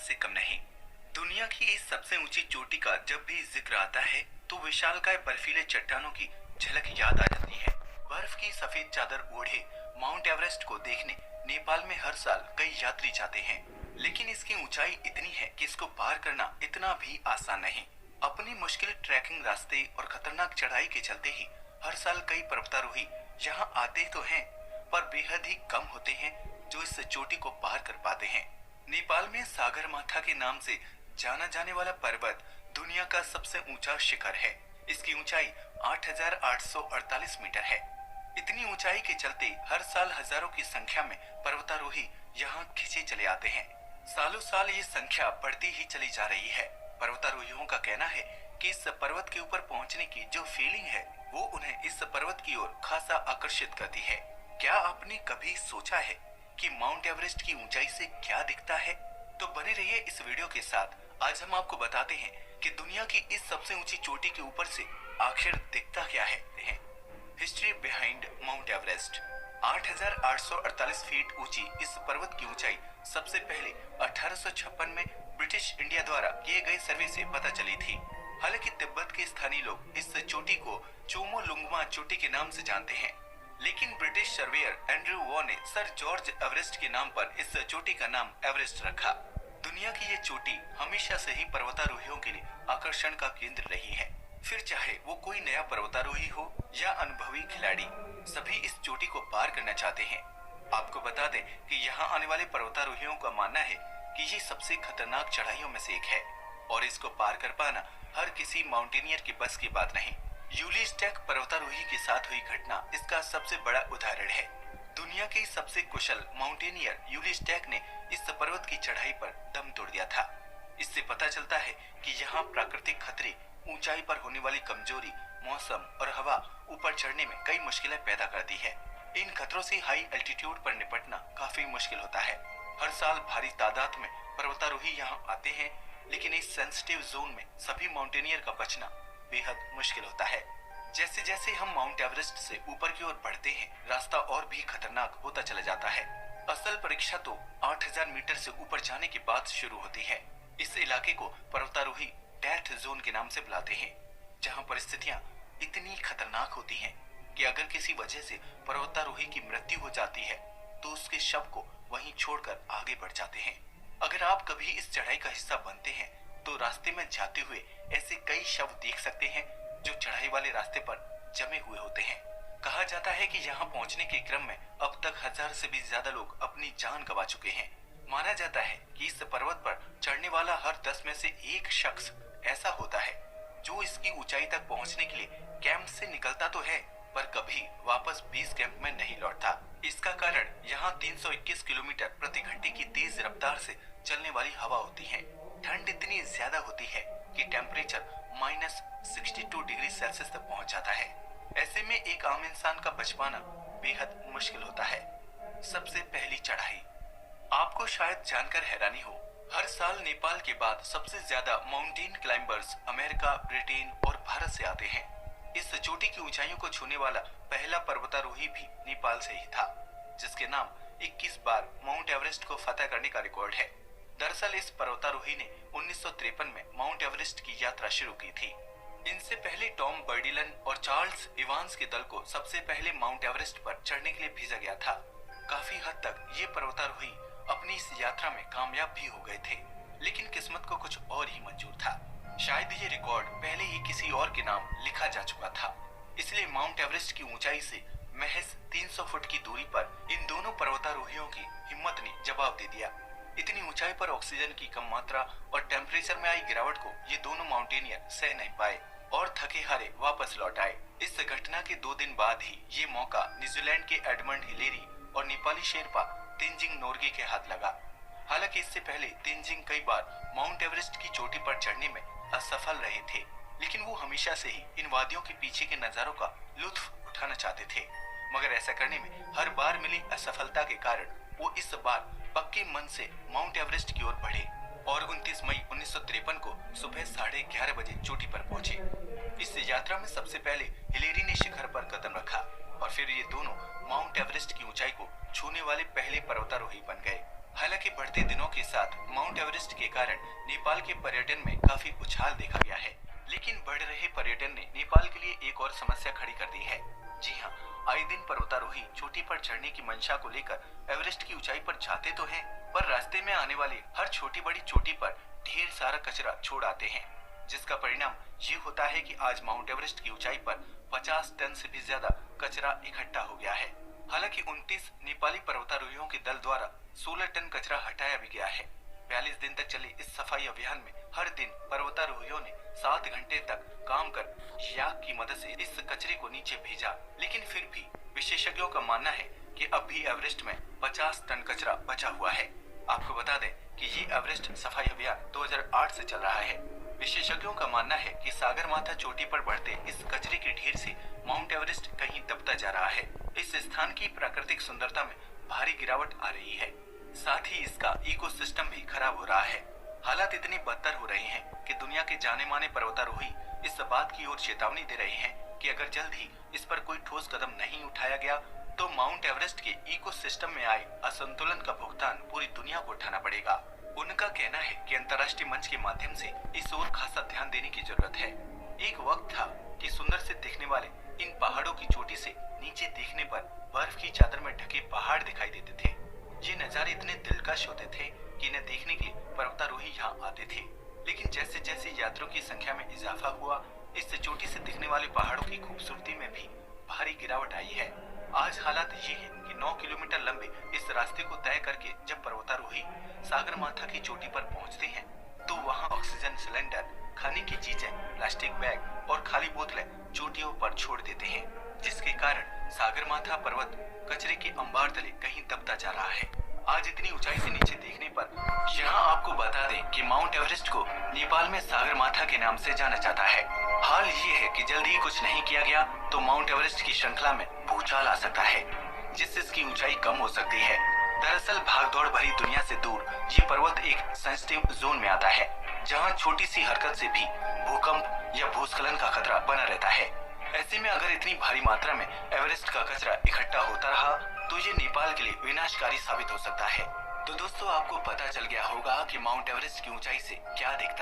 से कम नहीं। दुनिया की इस सबसे ऊंची चोटी का जब भी जिक्र आता है तो विशालकाय बर्फीले चट्टानों की झलक याद आ जाती है। बर्फ की सफेद चादर ओढ़े माउंट एवरेस्ट को देखने नेपाल में हर साल कई यात्री जाते हैं, लेकिन इसकी ऊंचाई इतनी है कि इसको पार करना इतना भी आसान नहीं। अपनी मुश्किल ट्रैकिंग रास्ते और खतरनाक चढ़ाई के चलते ही हर साल कई पर्वतारोही यहाँ आते तो हैं, पर बेहद ही कम होते हैं जो इस चोटी को पार कर पाते हैं। नेपाल में सागरमाथा के नाम से जाना जाने वाला पर्वत दुनिया का सबसे ऊंचा शिखर है। इसकी ऊंचाई 8,848 मीटर है। इतनी ऊंचाई के चलते हर साल हजारों की संख्या में पर्वतारोही यहाँ खिंचे चले आते हैं। सालों साल ये संख्या बढ़ती ही चली जा रही है। पर्वतारोहियों का कहना है कि इस पर्वत के ऊपर पहुंचने की जो फीलिंग है वो उन्हें इस पर्वत की ओर खासा आकर्षित करती है। क्या आपने कभी सोचा है कि माउंट एवरेस्ट की ऊंचाई से क्या दिखता है? तो बने रहिए इस वीडियो के साथ। आज हम आपको बताते हैं कि दुनिया की इस सबसे ऊंची चोटी के ऊपर से आखिर दिखता क्या है। History behind mount Everest. 8,848 feet ऊंची इस पर्वत की ऊंचाई सबसे पहले 1856 में ब्रिटिश इंडिया द्वारा किए गए सर्वे से पता चली थी। हालांकि तिब्बत के स्थानीय लोग इस चोटी को चोमोलुंगमा चोटी के नाम से जानते हैं, लेकिन ब्रिटिश सर्वेयर एंड्रयू वॉ ने सर जॉर्ज एवरेस्ट के नाम पर इस चोटी का नाम एवरेस्ट रखा। दुनिया की ये चोटी हमेशा से ही पर्वतारोहियों के लिए आकर्षण का केंद्र रही है। फिर चाहे वो कोई नया पर्वतारोही हो या अनुभवी खिलाड़ी, सभी इस चोटी को पार करना चाहते हैं। आपको बता दें कि यहाँ आने वाले पर्वतारोहियों का मानना है कि ये सबसे खतरनाक चढ़ाइयों में से एक है और इसको पार कर पाना हर किसी माउंटेनियर के बस की बात नहीं। यूली स्टैक पर्वतारोही के साथ हुई घटना इसका सबसे बड़ा उदाहरण है। दुनिया के सबसे कुशल माउंटेनियर यूली स्टैक ने इस पर्वत की चढ़ाई पर दम तोड़ दिया था। इससे पता चलता है कि यहाँ प्राकृतिक खतरे, ऊंचाई पर होने वाली कमजोरी, मौसम और हवा ऊपर चढ़ने में कई मुश्किलें पैदा करती है। इन खतरों से हाई एल्टीट्यूड पर निपटना काफी मुश्किल होता है। हर साल भारी तादाद में पर्वतारोही यहाँ आते हैं, लेकिन इस सेंसिटिव जोन में सभी माउंटेनियर का बचना बेहद मुश्किल होता है। जैसे जैसे हम माउंट एवरेस्ट से ऊपर की ओर बढ़ते हैं, रास्ता और भी खतरनाक होता चला जाता है। असल परीक्षा तो 8,000 मीटर से ऊपर जाने के बाद शुरू होती है। इस इलाके को पर्वतारोही डेथ जोन के नाम से बुलाते हैं, जहाँ परिस्थितियाँ इतनी खतरनाक होती हैं कि अगर किसी वजह से पर्वतारोही की मृत्यु हो जाती है तो उसके शव को वहीं छोड़कर आगे बढ़ जाते हैं। अगर आप कभी इस चढ़ाई का हिस्सा बनते हैं तो रास्ते में जाते हुए ऐसे कई शव देख सकते हैं जो चढ़ाई वाले रास्ते पर जमे हुए होते हैं। कहा जाता है कि यहाँ पहुँचने के क्रम में अब तक 1000 से भी ज्यादा लोग अपनी जान गंवा चुके हैं। माना जाता है कि इस पर्वत पर चढ़ने वाला हर 10 में से एक शख्स ऐसा होता है जो इसकी ऊंचाई तक पहुंचने के लिए कैंप से निकलता तो है, पर कभी वापस बेस कैंप में नहीं लौटता। इसका कारण यहाँ 321 किलोमीटर प्रति घंटे की तेज रफ्तार से चलने वाली हवा होती है। ठंड इतनी ज्यादा होती है कि टेम्परेचर -62 डिग्री सेल्सियस तक पहुंच जाता है। ऐसे में एक आम इंसान का बच पाना बेहद मुश्किल होता है। सबसे पहली चढ़ाई। आपको शायद जानकर हैरानी हो, हर साल नेपाल के बाद सबसे ज्यादा माउंटेन क्लाइंबर्स अमेरिका, ब्रिटेन और भारत से आते हैं। इस चोटी की ऊंचाइयों को छूने वाला पहला पर्वतारोही भी नेपाल से ही था, जिसके नाम 21 बार माउंट एवरेस्ट को फतह करने का रिकॉर्ड है। दरअसल इस पर्वतारोही ने 1953 में माउंट एवरेस्ट की यात्रा शुरू की थी। इनसे पहले टॉम बर्डिलन और चार्ल्स इवांस के दल को सबसे पहले माउंट एवरेस्ट पर चढ़ने के लिए भेजा गया था। काफी हद तक ये पर्वतारोही अपनी इस यात्रा में कामयाब भी हो गए थे, लेकिन किस्मत को कुछ और ही मंजूर था। शायद ये रिकॉर्ड पहले ही किसी और के नाम लिखा जा चुका था, इसलिए माउंट एवरेस्ट की ऊंचाई से महज 300 फुट की दूरी पर इन दोनों पर्वतारोहियों की हिम्मत ने जवाब दे दिया। इतनी ऊंचाई पर ऑक्सीजन की कम मात्रा और टेम्परेचर में आई गिरावट को ये दोनों माउंटेनियर सह नहीं पाए और थके हारे वापस लौट आए। इस घटना के 2 दिन बाद ही ये मौका न्यूजीलैंड के एडमंड हिलेरी और नेपाली शेरपा तेंजिंग नोर्गे के हाथ लगा। हालांकि इससे पहले तेंजिंग कई बार माउंट एवरेस्ट की चोटी पर चढ़ने में असफल रहे थे, लेकिन वो हमेशा से ही इन वादियों के पीछे के नजारों का लुत्फ उठाना चाहते थे। मगर ऐसा करने में हर बार मिली असफलता के कारण वो इस बार पक्के मन से माउंट एवरेस्ट की ओर बढ़े और 29 मई 1953 को सुबह 11:30 बजे चोटी पर पहुंचे। इस यात्रा में सबसे पहले हिलेरी ने शिखर पर कदम रखा और फिर ये दोनों माउंट एवरेस्ट की ऊंचाई को छूने वाले पहले पर्वतारोही बन गए। हालांकि बढ़ते दिनों के साथ माउंट एवरेस्ट के कारण नेपाल के पर्यटन में काफी उछाल देखा गया है, लेकिन बढ़ रहे पर्यटन ने नेपाल के लिए एक और समस्या खड़ी कर दी है। जी हाँ, आए दिन पर्वतारोही चोटी पर चढ़ने की मंशा को लेकर एवरेस्ट की ऊंचाई पर जाते तो हैं, पर रास्ते में आने वाली हर छोटी बड़ी चोटी पर ढेर सारा कचरा छोड़ आते हैं, जिसका परिणाम ये होता है कि आज माउंट एवरेस्ट की ऊंचाई पर 50 टन से भी ज्यादा कचरा इकट्ठा हो गया है। हालांकि 29 नेपाली पर्वतारोहियों के दल द्वारा 16 टन कचरा हटाया भी गया है। 42 दिन तक चले इस सफाई अभियान में हर दिन पर्वतारोहियों ने 7 घंटे तक काम कर याक की मदद से इस कचरे को नीचे भेजा, लेकिन फिर भी विशेषज्ञों का मानना है कि अब भी एवरेस्ट में 50 टन कचरा बचा हुआ है। आपको बता दें कि ये एवरेस्ट सफाई अभियान 2008 से चल रहा है। विशेषज्ञों का मानना है कि सागरमाथा चोटी पर बढ़ते इस कचरे के ढेर से माउंट एवरेस्ट कहीं दबता जा रहा है। इस स्थान की प्राकृतिक सुंदरता में भारी गिरावट आ रही है, साथ ही इसका इकोसिस्टम भी खराब हो रहा है। हालात इतनी बदतर हो रहे हैं कि दुनिया के जाने माने पर्वतारोही इस बात की ओर चेतावनी दे रहे हैं कि अगर जल्द ही इस पर कोई ठोस कदम नहीं उठाया गया तो माउंट एवरेस्ट के इकोसिस्टम में आए असंतुलन का भुगतान पूरी दुनिया को उठाना पड़ेगा। उनका कहना है कि अंतर्राष्ट्रीय मंच के माध्यम से इस ओर खासा ध्यान देने की जरूरत है। एक वक्त था कि सुंदर से दिखने वाले इन पहाड़ों की चोटी से नीचे देखने पर बर्फ की चादर में ढके पहाड़ दिखाई देते थे। ये नजारे इतने दिलकश होते थे कि इन्हें देखने के लिए पर्वतारोही यहाँ आते थे। लेकिन जैसे जैसे यात्रियों की संख्या में इजाफा हुआ, इस चोटी से दिखने वाले पहाड़ों की खूबसूरती में भी भारी गिरावट आई है। आज हालात ये है कि 9 किलोमीटर लंबे इस रास्ते को तय करके जब पर्वतारोही सागरमाथा की चोटी पर पहुंचते हैं तो वहां ऑक्सीजन सिलेंडर, खाने की चीजें, प्लास्टिक बैग और खाली बोतलें चोटियों पर छोड़ देते हैं, जिसके कारण सागरमाथा पर्वत कचरे के अंबार तले कहीं दबता जा रहा है। आज इतनी ऊंचाई से नीचे देखने पर यहाँ आपको बता दें कि माउंट एवरेस्ट को नेपाल में सागरमाथा के नाम से जाना जाता है। हाल ये है कि जल्द ही कुछ नहीं किया गया तो माउंट एवरेस्ट की श्रृंखला में भूचाल आ सकता है, जिससे इसकी ऊंचाई कम हो सकती है। दरअसल भागदौड़ भरी दुनिया से दूर ये पर्वत एक सेंसिटिव जोन में आता है, जहाँ छोटी सी हरकत से भी भूकंप या भूस्खलन का खतरा बना रहता है। ऐसे में अगर इतनी भारी मात्रा में एवरेस्ट का कचरा इकट्ठा होता रहा तो ये नेपाल के लिए विनाशकारी साबित हो सकता है। तो दोस्तों, आपको पता चल गया होगा कि माउंट एवरेस्ट की ऊंचाई से क्या दिखता है।